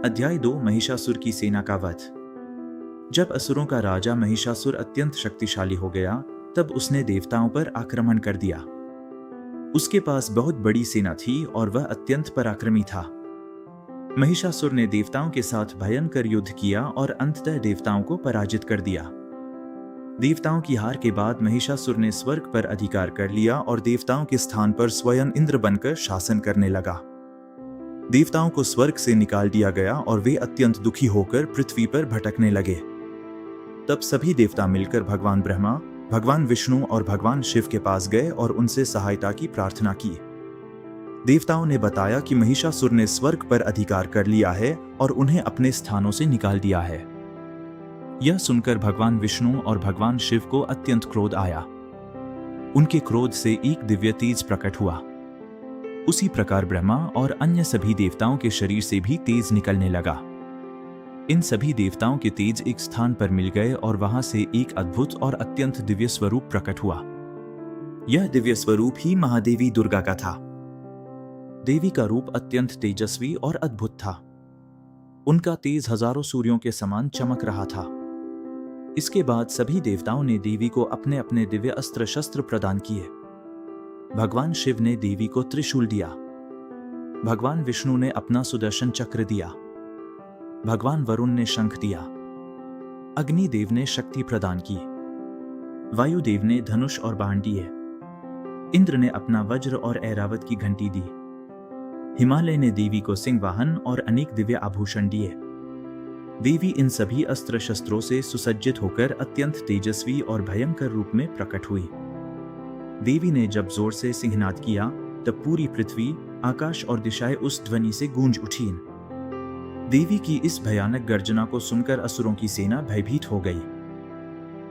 अध्याय 2 महिषासुर की सेना का वध। जब असुरों का राजा महिषासुर अत्यंत शक्तिशाली हो गया, तब उसने देवताओं पर आक्रमण कर दिया। उसके पास बहुत बड़ी सेना थी और वह अत्यंत पराक्रमी था। महिषासुर ने देवताओं के साथ भयंकर युद्ध किया और अंततः देवताओं को पराजित कर दिया। देवताओं की हार के बाद महिषासुर ने स्वर्ग पर अधिकार कर लिया और देवताओं के स्थान पर स्वयं इंद्र बनकर शासन करने लगा। देवताओं को स्वर्ग से निकाल दिया गया और वे अत्यंत दुखी होकर पृथ्वी पर भटकने लगे। तब सभी देवता मिलकर भगवान ब्रह्मा, भगवान विष्णु और भगवान शिव के पास गए और उनसे सहायता की प्रार्थना की। देवताओं ने बताया कि महिषासुर ने स्वर्ग पर अधिकार कर लिया है और उन्हें अपने स्थानों से निकाल दिया है। यह सुनकर भगवान विष्णु और भगवान शिव को अत्यंत क्रोध आया। उनके क्रोध से एक दिव्य तेज प्रकट हुआ। उसी प्रकार ब्रह्मा और अन्य सभी देवताओं के शरीर से भी तेज निकलने लगा। इन सभी देवताओं के तेज एक स्थान पर मिल गए और वहां से एक अद्भुत और अत्यंत दिव्य स्वरूप प्रकट हुआ। यह दिव्य स्वरूप ही महादेवी दुर्गा का था। देवी का रूप अत्यंत तेजस्वी और अद्भुत था। उनका तेज हजारों सूर्यों के समान चमक रहा था। इसके बाद सभी देवताओं ने देवी को अपने अपने दिव्य अस्त्र शस्त्र प्रदान किए। भगवान शिव ने देवी को त्रिशूल दिया। भगवान विष्णु ने अपना सुदर्शन चक्र दिया। भगवान वरुण ने शंख दिया। अग्निदेव ने शक्ति प्रदान की। वायुदेव ने धनुष और बाण दिए। इंद्र ने अपना वज्र और ऐरावत की घंटी दी। हिमालय ने देवी को सिंह वाहन और अनेक दिव्य आभूषण दिए। देवी इन सभी अस्त्र शस्त्रों से सुसज्जित होकर अत्यंत तेजस्वी और भयंकर रूप में प्रकट हुई। देवी ने जब जोर से सिंहनाद किया, तब पूरी पृथ्वी, आकाश और दिशाएं उस ध्वनि से गूंज उठीं। देवी की इस भयानक गर्जना को सुनकर असुरों की सेना भयभीत हो गई।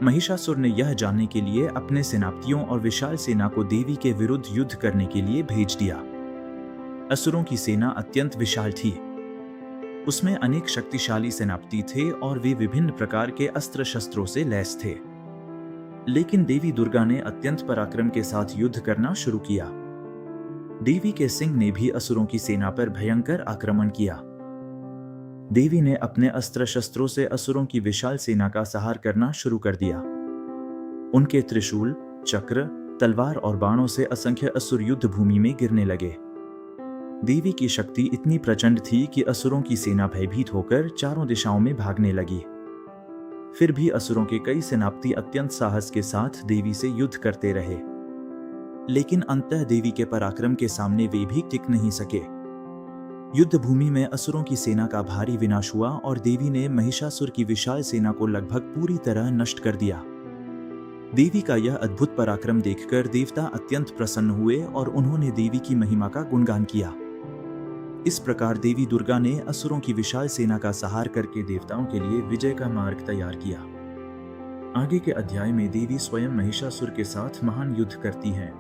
महिषासुर ने यह जानने के लिए अपने सेनापतियों और विशाल सेना को देवी के विरुद्ध युद्ध करने के लिए भेज दिया। असुरों की सेना अत्यंत विशाल थी। उसमें अनेक शक्तिशाली सेनापति थे और वे विभिन्न प्रकार के अस्त्र शस्त्रों से लैस थे। लेकिन देवी दुर्गा ने अत्यंत पराक्रम के साथ युद्ध करना शुरू किया। देवी के सिंह ने भी असुरों की सेना पर भयंकर आक्रमण किया। देवी ने अपने अस्त्र शस्त्रों से असुरों की विशाल सेना का संहार करना शुरू कर दिया। उनके त्रिशूल, चक्र, तलवार और बाणों से असंख्य असुर युद्ध भूमि में गिरने लगे। देवी की शक्ति इतनी प्रचंड थी कि असुरों की सेना भयभीत होकर चारों दिशाओं में भागने लगी। फिर भी असुरों के कई सेनापति अत्यंत साहस के साथ देवी से युद्ध करते रहे, लेकिन अंततः देवी के पराक्रम के सामने वे भी टिक नहीं सके। युद्ध भूमि में असुरों की सेना का भारी विनाश हुआ और देवी ने महिषासुर की विशाल सेना को लगभग पूरी तरह नष्ट कर दिया। देवी का यह अद्भुत पराक्रम देखकर देवता अत्यंत प्रसन्न हुए और उन्होंने देवी की महिमा का गुणगान किया। इस प्रकार देवी दुर्गा ने असुरों की विशाल सेना का संहार करके देवताओं के लिए विजय का मार्ग तैयार किया। आगे के अध्याय में देवी स्वयं महिषासुर के साथ महान युद्ध करती हैं।